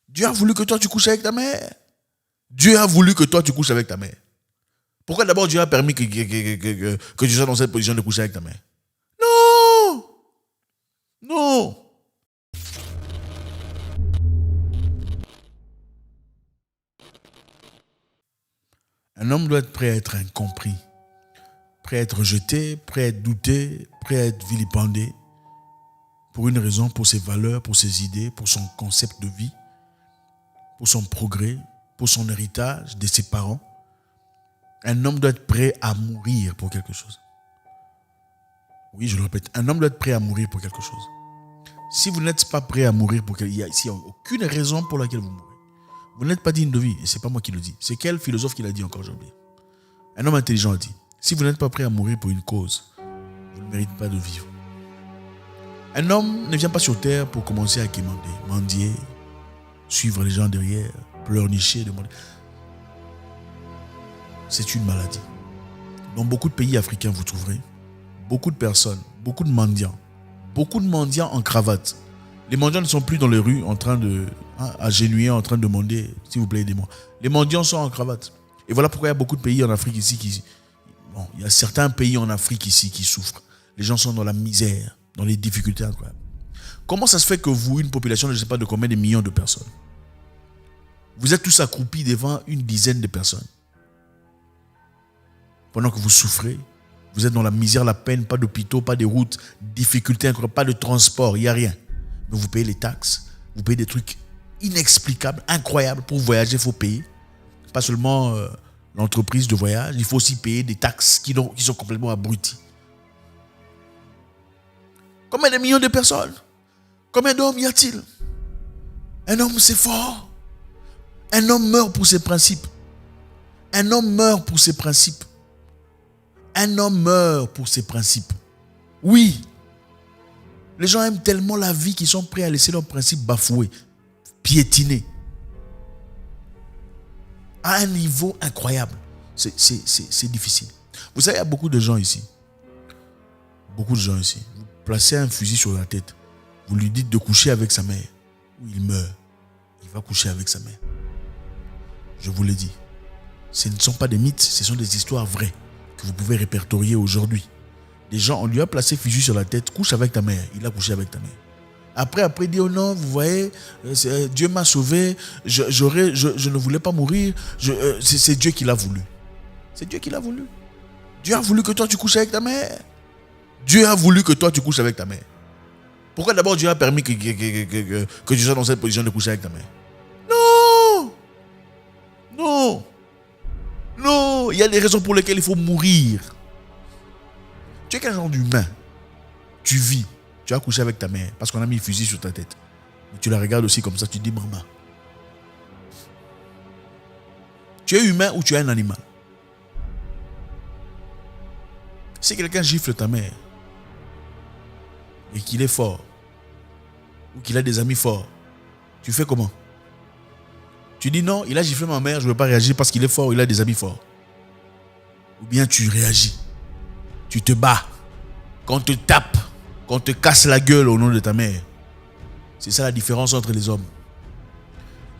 Dieu a voulu que toi tu couches avec ta mère. Dieu a voulu que toi tu couches avec ta mère. Pourquoi d'abord Dieu a permis que tu sois dans cette position de coucher avec ta mère? Non! Non! Un homme doit être prêt à être incompris, prêt à être rejeté, prêt à être douté, prêt à être vilipendé pour une raison, pour ses valeurs, pour ses idées, pour son concept de vie, pour son progrès, pour son héritage de ses parents. Un homme doit être prêt à mourir pour quelque chose. Oui, je le répète, un homme doit être prêt à mourir pour quelque chose. Si vous n'êtes pas prêt à mourir pour quelque chose, il n'y a aucune raison pour laquelle vous mourrez. Vous n'êtes pas digne de vie, et ce n'est pas moi qui le dis. C'est quel philosophe qui l'a dit encore, j'ai oublié. Un homme intelligent a dit, si vous n'êtes pas prêt à mourir pour une cause, vous ne méritez pas de vivre. Un homme ne vient pas sur terre pour commencer à quémander, mendier, suivre les gens derrière, pleurnicher, demander. C'est une maladie. Dans beaucoup de pays africains, vous trouverez beaucoup de personnes, beaucoup de mendiants en cravate. Les mendiants ne sont plus dans les rues en train de agenouiller, en train de demander, s'il vous plaît, aidez-moi. Les mendiants sont en cravate. Et voilà pourquoi il y a beaucoup de pays en Afrique ici il y a certains pays en Afrique ici qui souffrent. Les gens sont dans la misère, dans les difficultés incroyables. Comment ça se fait que vous, une population, je ne sais pas de combien de millions de personnes, vous êtes tous accroupis devant une dizaine de personnes pendant que vous souffrez, vous êtes dans la misère, la peine, pas d'hôpitaux, pas de routes, difficultés incroyables, pas de transport, il n'y a rien. Mais vous payez les taxes, vous payez des trucs inexplicables, incroyables. Pour voyager, il faut payer. Pas seulement l'entreprise de voyage, il faut aussi payer des taxes qui sont complètement abruties. Combien de millions de personnes? Combien d'hommes y a-t-il? Un homme, c'est fort. Un homme meurt pour ses principes. Un homme meurt pour ses principes. Un homme meurt pour ses principes. Oui. Les gens aiment tellement la vie qu'ils sont prêts à laisser leurs principes bafoués, piétinés. À un niveau incroyable. C'est difficile. Vous savez, il y a beaucoup de gens ici. Beaucoup de gens ici. Vous placez un fusil sur la tête. Vous lui dites de coucher avec sa mère. Ou il meurt. Il va coucher avec sa mère. Je vous l'ai dit. Ce ne sont pas des mythes, ce sont des histoires vraies que vous pouvez répertorier aujourd'hui. Des gens, on lui a placé fusil sur la tête, couche avec ta mère. Il a couché avec ta mère. Après, il dit, oh non, vous voyez, Dieu m'a sauvé, je ne voulais pas mourir, c'est Dieu qui l'a voulu. C'est Dieu qui l'a voulu. Dieu a voulu que toi tu couches avec ta mère. Dieu a voulu que toi tu couches avec ta mère. Pourquoi d'abord Dieu a permis que tu sois dans cette position de coucher avec ta mère? Non! Non! Non! Il y a des raisons pour lesquelles il faut mourir. Tu es quel genre d'humain? Tu vis, tu as couché avec ta mère parce qu'on a mis un fusil sur ta tête. Mais tu la regardes aussi comme ça, tu dis maman. Tu es humain ou tu es un animal? Si quelqu'un gifle ta mère et qu'il est fort ou qu'il a des amis forts, tu fais comment? Tu dis non, il a giflé ma mère, je ne veux pas réagir parce qu'il est fort, il a des amis forts. Ou bien tu réagis, tu te bats, qu'on te tape, qu'on te casse la gueule au nom de ta mère. C'est ça la différence entre les hommes.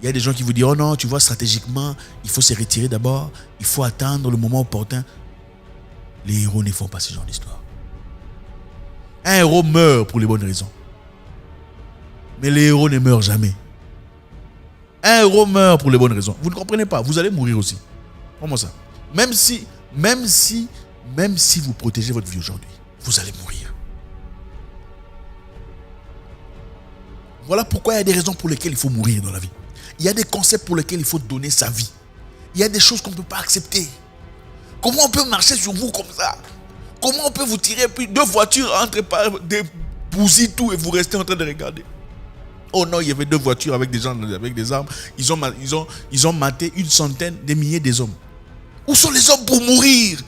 Il y a des gens qui vous disent, oh non, tu vois, stratégiquement, il faut se retirer d'abord, il faut attendre le moment opportun. Les héros ne font pas ce genre d'histoire. Un héros meurt pour les bonnes raisons. Mais les héros ne meurent jamais. Un héros meurt pour les bonnes raisons. Vous ne comprenez pas, vous allez mourir aussi. Comment ça? Même si vous protégez votre vie aujourd'hui, vous allez mourir. Voilà pourquoi il y a des raisons pour lesquelles il faut mourir dans la vie. Il y a des concepts pour lesquels il faut donner sa vie. Il y a des choses qu'on ne peut pas accepter. Comment on peut marcher sur vous comme ça? Comment on peut vous tirer puis deux voitures entrent par des bousillent tout et vous restez en train de regarder? Oh non, il y avait deux voitures avec des gens avec des armes. Ils ont maté une centaine, des milliers des hommes. Où sont les hommes pour mourir?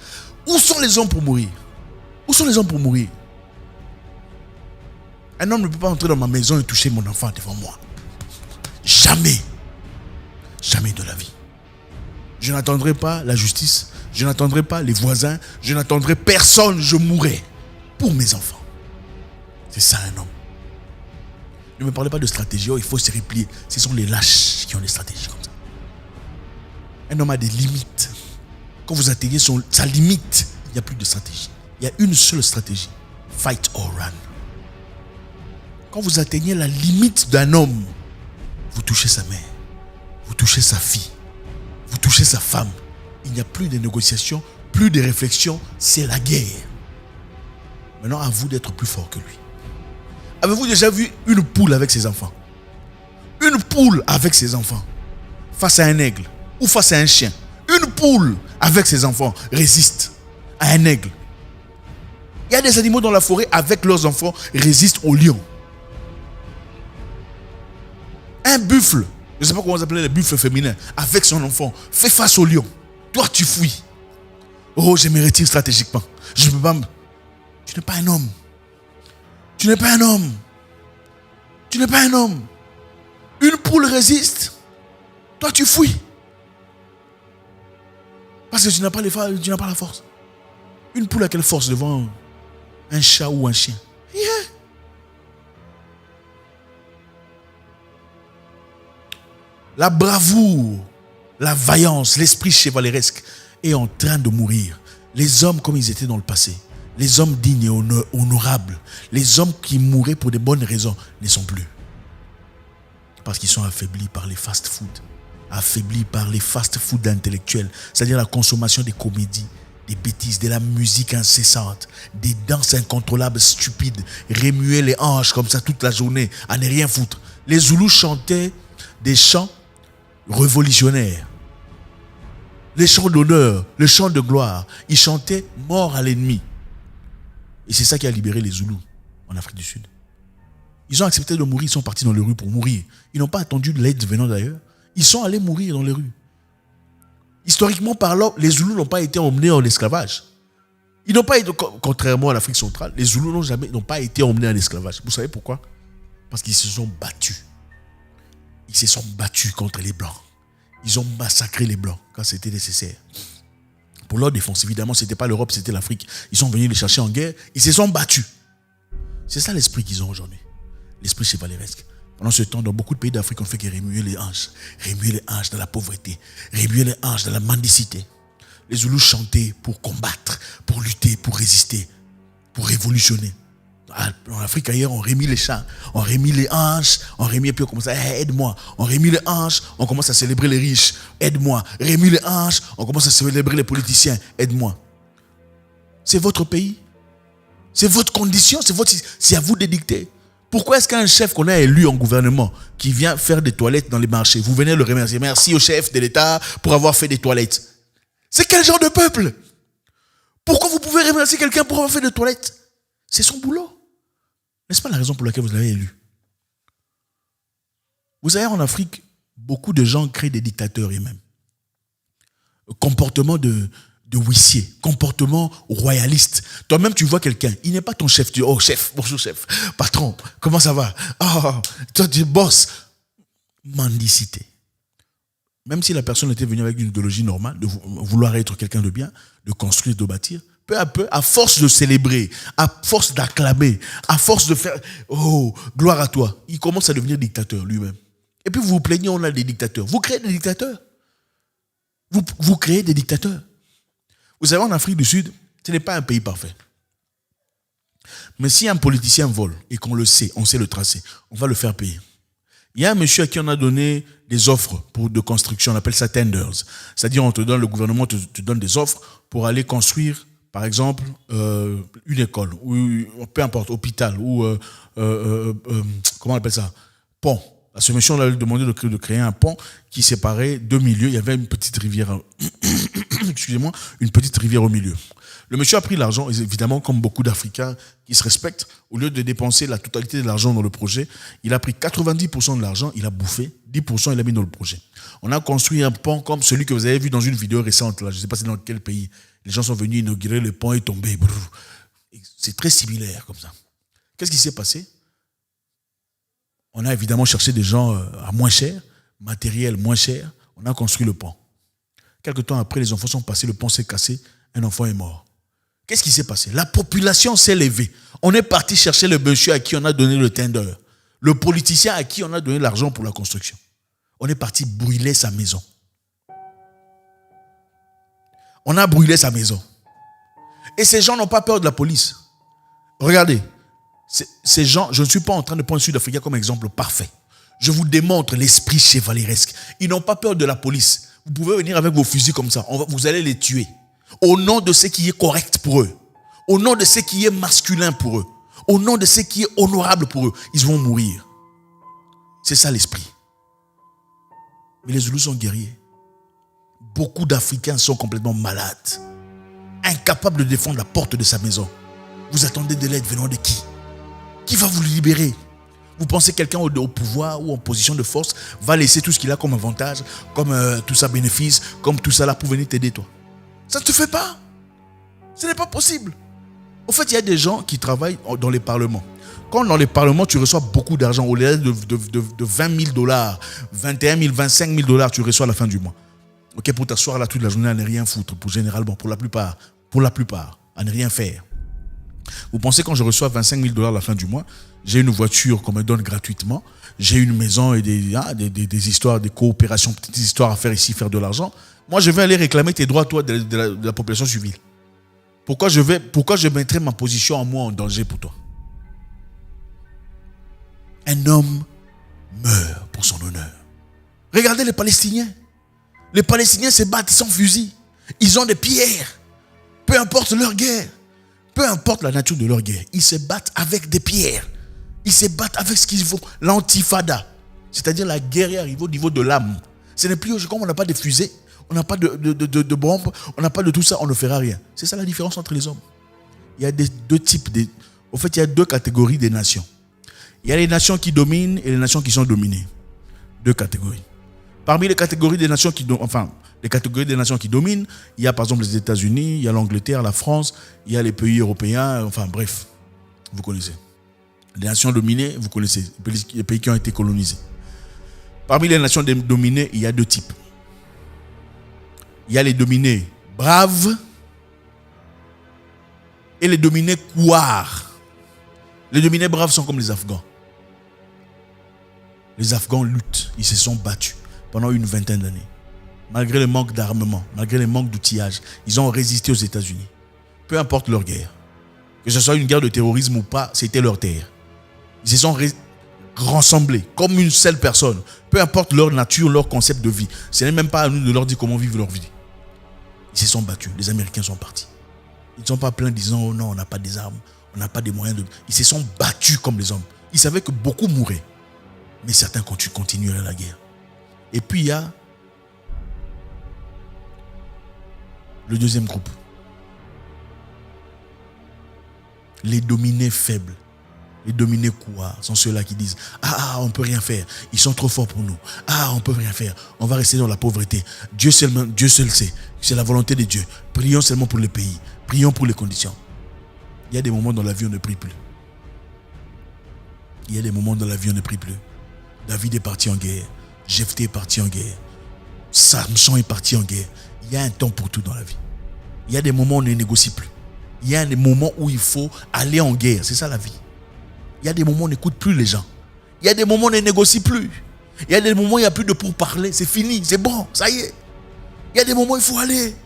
Où sont les hommes pour mourir? Où sont les hommes pour mourir? Un homme ne peut pas entrer dans ma maison et toucher mon enfant devant moi. Jamais. Jamais de la vie. Je n'attendrai pas la justice. Je n'attendrai pas les voisins. Je n'attendrai personne. Je mourrai pour mes enfants. C'est ça un homme. Ne me parlez pas de stratégie, il faut se replier. Ce sont les lâches qui ont des stratégies comme ça. Un homme a des limites. Quand vous atteignez sa limite, il n'y a plus de stratégie. Il y a une seule stratégie. Fight or run. Quand vous atteignez la limite d'un homme, vous touchez sa mère, vous touchez sa fille, vous touchez sa femme. Il n'y a plus de négociations, plus de réflexions, c'est la guerre. Maintenant, à vous d'être plus fort que lui. Avez-vous déjà vu une poule avec ses enfants? Une poule avec ses enfants face à un aigle ou face à un chien. Une poule avec ses enfants résiste à un aigle. Il y a des animaux dans la forêt avec leurs enfants résistent au lion. Un buffle, je ne sais pas comment vous appelez les buffles féminins, avec son enfant, fait face au lion. Toi, tu fuis. Oh, je me retire stratégiquement. Je ne peux pas me... Tu n'es pas un homme. Tu n'es pas un homme. Tu n'es pas un homme. Une poule résiste. Toi, tu fuis. Parce que tu n'as pas la force. Une poule a quelle force devant un chat ou un chien? Yeah. La bravoure, la vaillance, l'esprit chevaleresque est en train de mourir. Les hommes comme ils étaient dans le passé, les hommes dignes et honorables, les hommes qui mouraient pour de bonnes raisons ne sont plus. Parce qu'ils sont affaiblis par les fast-food, affaiblis par les fast-food intellectuels, c'est-à-dire la consommation des comédies, des bêtises, de la musique incessante, des danses incontrôlables, stupides, remuer les hanches comme ça toute la journée, à ne rien foutre. Les Zoulous chantaient des chants révolutionnaires, les chants d'honneur, les chants de gloire. Ils chantaient mort à l'ennemi. Et c'est ça qui a libéré les Zoulous en Afrique du Sud. Ils ont accepté de mourir, ils sont partis dans les rues pour mourir. Ils n'ont pas attendu de l'aide venant d'ailleurs. Ils sont allés mourir dans les rues. Historiquement parlant, les Zoulous n'ont pas été emmenés en esclavage. Ils n'ont pas été, contrairement à l'Afrique centrale, les Zoulous n'ont pas été emmenés en esclavage. Vous savez pourquoi? Parce qu'ils se sont battus. Ils se sont battus contre les Blancs. Ils ont massacré les Blancs quand c'était nécessaire. Pour leur défense, évidemment, ce n'était pas l'Europe, c'était l'Afrique. Ils sont venus les chercher en guerre. Ils se sont battus. C'est ça l'esprit qu'ils ont aujourd'hui. L'esprit chevaleresque. Pendant ce temps, dans beaucoup de pays d'Afrique, on fait que remuer les hanches. Remuer les hanches dans la pauvreté. Remuer les hanches dans la mendicité. Les Zoulous chantaient pour combattre, pour lutter, pour résister, pour révolutionner. En Afrique ailleurs, on remet les chants, on remet les hanches, on remet, puis on commence à aide-moi. On remet les hanches, on commence à célébrer les riches, aide-moi. Remet les hanches, on commence à célébrer les politiciens, aide-moi. C'est votre pays, c'est votre condition, c'est à vous de dicter. Pourquoi est-ce qu'un chef qu'on a élu en gouvernement qui vient faire des toilettes dans les marchés, vous venez le remercier, merci au chef de l'État pour avoir fait des toilettes? C'est quel genre de peuple? Pourquoi vous pouvez remercier quelqu'un pour avoir fait des toilettes? C'est son boulot. N'est-ce pas la raison pour laquelle vous l'avez élu? Vous savez, en Afrique, beaucoup de gens créent des dictateurs eux-mêmes. Comportement de huissier, comportement royaliste. Toi-même, tu vois quelqu'un, il n'est pas ton chef. Tu dis, oh chef, bonjour chef, patron, comment ça va? Oh, toi tu es boss. Mendicité. Même si la personne était venue avec une idéologie normale, de vouloir être quelqu'un de bien, de construire, de bâtir, peu à peu, à force de célébrer, à force d'acclamer, à force de faire « Oh, gloire à toi », il commence à devenir dictateur lui-même. Et puis vous vous plaignez, on a des dictateurs. Vous créez des dictateurs. Vous créez des dictateurs. Vous savez, en Afrique du Sud, ce n'est pas un pays parfait. Mais si un politicien vole et qu'on le sait, on sait le tracer, on va le faire payer. Il y a un monsieur à qui on a donné des offres de construction, on appelle ça tenders. C'est-à-dire, on te donne, le gouvernement te donne des offres pour aller construire, par exemple, une école, ou peu importe, hôpital, ou comment on appelle ça? Pont. À ce monsieur, on a demandé de créer un pont qui séparait deux milieux. Il y avait une petite rivière, excusez-moi, une petite rivière au milieu. Le monsieur a pris l'argent, évidemment, comme beaucoup d'Africains qui se respectent, au lieu de dépenser la totalité de l'argent dans le projet, il a pris 90% de l'argent, il a bouffé, 10% il a mis dans le projet. On a construit un pont comme celui que vous avez vu dans une vidéo récente, là, je ne sais pas c'est dans quel pays. Les gens sont venus inaugurer, le pont est tombé. C'est très similaire comme ça. Qu'est-ce qui s'est passé? On a évidemment cherché des gens à moins cher, matériel moins cher. On a construit le pont. Quelque temps après, les enfants sont passés, le pont s'est cassé, un enfant est mort. Qu'est-ce qui s'est passé? La population s'est levée. On est parti chercher le monsieur à qui on a donné le tender. Le politicien à qui on a donné l'argent pour la construction. On est parti brûler sa maison. On a brûlé sa maison. Et ces gens n'ont pas peur de la police. Regardez, ces gens, je ne suis pas en train de prendre le Sud-Africain comme exemple parfait. Je vous démontre l'esprit chevaleresque. Ils n'ont pas peur de la police. Vous pouvez venir avec vos fusils comme ça. Vous allez les tuer. Au nom de ce qui est correct pour eux. Au nom de ce qui est masculin pour eux. Au nom de ce qui est honorable pour eux. Ils vont mourir. C'est ça l'esprit. Mais les Zoulous sont guerriers. Beaucoup d'Africains sont complètement malades. Incapables de défendre la porte de sa maison. Vous attendez de l'aide venant de qui? Qui va vous libérer? Vous pensez que quelqu'un au pouvoir ou en position de force va laisser tout ce qu'il a comme avantage, comme tout ça bénéfice, comme tout ça là pour venir t'aider toi? Ça ne te fait pas. Ce n'est pas possible. En fait, il y a des gens qui travaillent dans les parlements. Quand dans les parlements, tu reçois beaucoup d'argent, au-delà de 20 000 $, 21 000, 25 000 $, tu reçois à la fin du mois. Ok, pour t'asseoir là toute la journée à ne rien foutre, généralement, pour la plupart, à ne rien faire. Vous pensez quand je reçois 25 000 $ à la fin du mois, j'ai une voiture qu'on me donne gratuitement, j'ai une maison et des histoires, des coopérations, petites histoires à faire ici, faire de l'argent. Moi, je vais aller réclamer tes droits, toi, de la population civile. Pourquoi je mettrais ma position à moi en danger pour toi? Un homme meurt pour son honneur. Regardez les Palestiniens. Les Palestiniens se battent sans fusil. Ils ont des pierres. Peu importe leur guerre. Peu importe la nature de leur guerre. Ils se battent avec des pierres. Ils se battent avec ce qu'ils font. L'antifada. C'est-à-dire la guerre arrive au niveau de l'âme. Ce n'est plus comme on n'a pas de fusées. On n'a pas de bombes. On n'a pas de tout ça. On ne fera rien. C'est ça la différence entre les hommes. Il y a deux types. En fait, il y a deux catégories des nations. Il y a les nations qui dominent et les nations qui sont dominées. Deux catégories. Parmi les catégories des nations qui dominent, il y a par exemple les États-Unis, il y a l'Angleterre, la France, il y a les pays européens, enfin bref, vous connaissez. Les nations dominées, vous connaissez, les pays qui ont été colonisés. Parmi les nations dominées, il y a deux types. Il y a les dominés braves et les dominés couards. Les dominés braves sont comme les Afghans. Les Afghans luttent, ils se sont battus pendant une vingtaine d'années. Malgré le manque d'armement, malgré le manque d'outillage, ils ont résisté aux États-Unis. Peu importe leur guerre. Que ce soit une guerre de terrorisme ou pas, c'était leur terre. Ils se sont rassemblés comme une seule personne. Peu importe leur nature, leur concept de vie. Ce n'est même pas à nous de leur dire comment vivre leur vie. Ils se sont battus. Les Américains sont partis. Ils ne sont pas pleins disant « Oh non, on n'a pas des armes, on n'a pas des moyens de... » Ils se sont battus comme les hommes. Ils savaient que beaucoup mouraient. Mais certains continueraient la guerre. Et puis il y a le deuxième groupe. Les dominés faibles. Les dominés couards sont ceux-là qui disent « Ah, on ne peut rien faire. Ils sont trop forts pour nous. Ah, on ne peut rien faire. On va rester dans la pauvreté. Dieu seul sait. C'est la volonté de Dieu. Prions seulement pour le pays. Prions pour les conditions. » Il y a des moments dans la vie où on ne prie plus. Il y a des moments dans la vie où on ne prie plus. David est parti en guerre. Jephthé est parti en guerre. Samson est parti en guerre. Il y a un temps pour tout dans la vie. Il y a des moments où on ne négocie plus. Il y a des moments où il faut aller en guerre. C'est ça la vie. Il y a des moments où on n'écoute plus les gens. Il y a des moments où on ne négocie plus. Il y a des moments où il n'y a plus de pourparler. C'est fini, c'est bon, ça y est. Il y a des moments où il faut aller.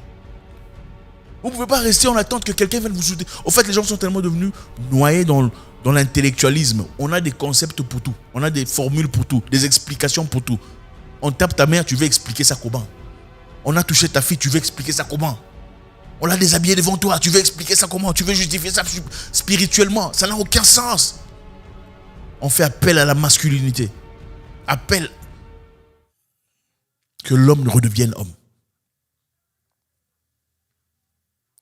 Vous ne pouvez pas rester en attente que quelqu'un vienne vous soutenir. En fait, les gens sont tellement devenus noyés dans l'intellectualisme. On a des concepts pour tout. On a des formules pour tout. Des explications pour tout. On tape ta mère, tu veux expliquer ça comment? On a touché ta fille, tu veux expliquer ça comment? On l'a déshabillé devant toi, tu veux expliquer ça comment? Tu veux justifier ça spirituellement? Ça n'a aucun sens. On fait appel à la masculinité. Appel que l'homme redevienne homme.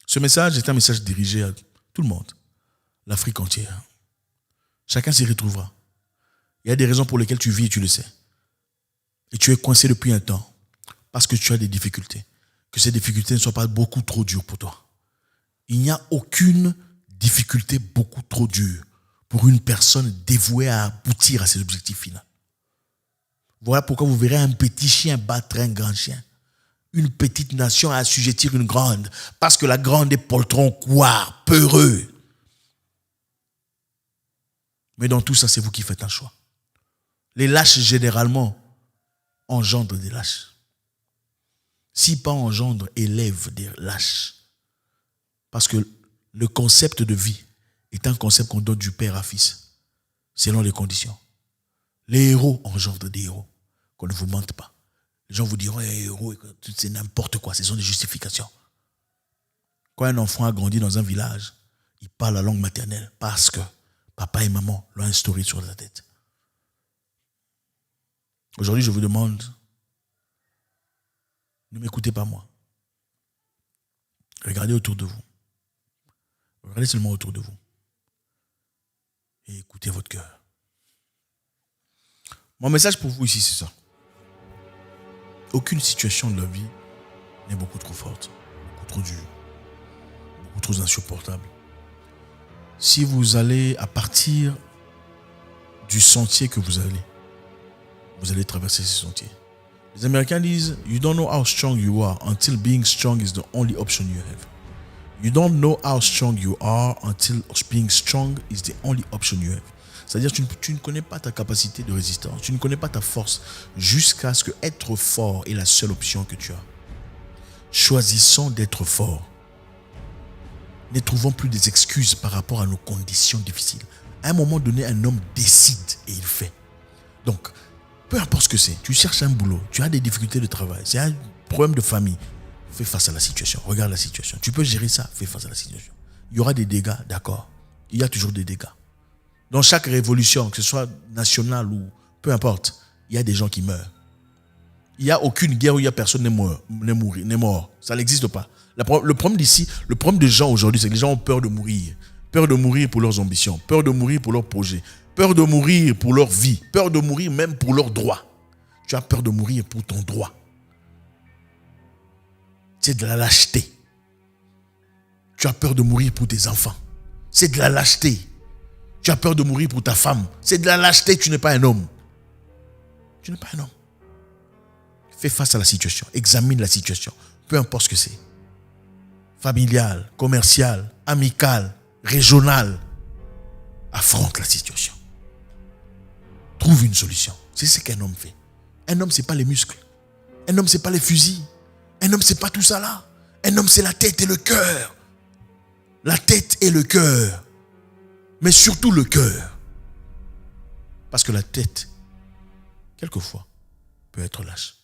Ce message est un message dirigé à tout le monde. L'Afrique entière. Chacun s'y retrouvera. Il y a des raisons pour lesquelles tu vis et tu le sais. Et tu es coincé depuis un temps parce que tu as des difficultés. Que ces difficultés ne soient pas beaucoup trop dures pour toi. Il n'y a aucune difficulté beaucoup trop dure pour une personne dévouée à aboutir à ses objectifs finaux. Voilà pourquoi vous verrez un petit chien battre un grand chien. Une petite nation à assujettir une grande. Parce que la grande est poltron, couard, peureux. Mais dans tout ça, c'est vous qui faites un choix. Les lâches, généralement, engendrent des lâches. Si pas engendrent, élèvent des lâches. Parce que le concept de vie est un concept qu'on donne du père à fils, selon les conditions. Les héros engendrent des héros, qu'on ne vous mente pas. Les gens vous diront, héros, c'est n'importe quoi, ce sont des justifications. Quand un enfant a grandi dans un village, il parle la langue maternelle parce que papa et maman l'ont instauré sur sa tête. Aujourd'hui, je vous demande, ne m'écoutez pas moi. Regardez autour de vous. Regardez seulement autour de vous. Et écoutez votre cœur. Mon message pour vous ici, c'est ça. Aucune situation de la vie n'est beaucoup trop forte, beaucoup trop dure, beaucoup trop insupportable. Si vous allez à partir du sentier que vous allez traverser ce sentier. Les Américains disent, you don't know how strong you are until being strong is the only option you have. You don't know how strong you are until being strong is the only option you have. C'est-à-dire tu ne connais pas ta capacité de résistance, tu ne connais pas ta force jusqu'à ce que être fort est la seule option que tu as. Choisissons d'être fort. Ne trouvons plus des excuses par rapport à nos conditions difficiles. À un moment donné, un homme décide et il fait. Donc, peu importe ce que c'est, tu cherches un boulot, tu as des difficultés de travail, c'est un problème de famille, fais face à la situation, regarde la situation. Tu peux gérer ça, fais face à la situation. Il y aura des dégâts, d'accord. Il y a toujours des dégâts. Dans chaque révolution, que ce soit nationale ou peu importe, il y a des gens qui meurent. Il n'y a aucune guerre où il y a personne n'est mort. Ça n'existe pas. Le problème d'ici, le problème des gens aujourd'hui, c'est que les gens ont peur de mourir. Peur de mourir pour leurs ambitions, peur de mourir pour leurs projets, peur de mourir pour leur vie, peur de mourir même pour leurs droits. Tu as peur de mourir pour ton droit. C'est de la lâcheté. Tu as peur de mourir pour tes enfants. C'est de la lâcheté. Tu as peur de mourir pour ta femme. C'est de la lâcheté, tu n'es pas un homme. Tu n'es pas un homme. Fais face à la situation, examine la situation, peu importe ce que c'est. Familial, commercial, amical, régional. Affronte la situation. Trouve une solution. C'est ce qu'un homme fait. Un homme, ce n'est pas les muscles. Un homme, ce n'est pas les fusils. Un homme, ce n'est pas tout ça là. Un homme, c'est la tête et le cœur. La tête et le cœur. Mais surtout le cœur. Parce que la tête, quelquefois, peut être lâche.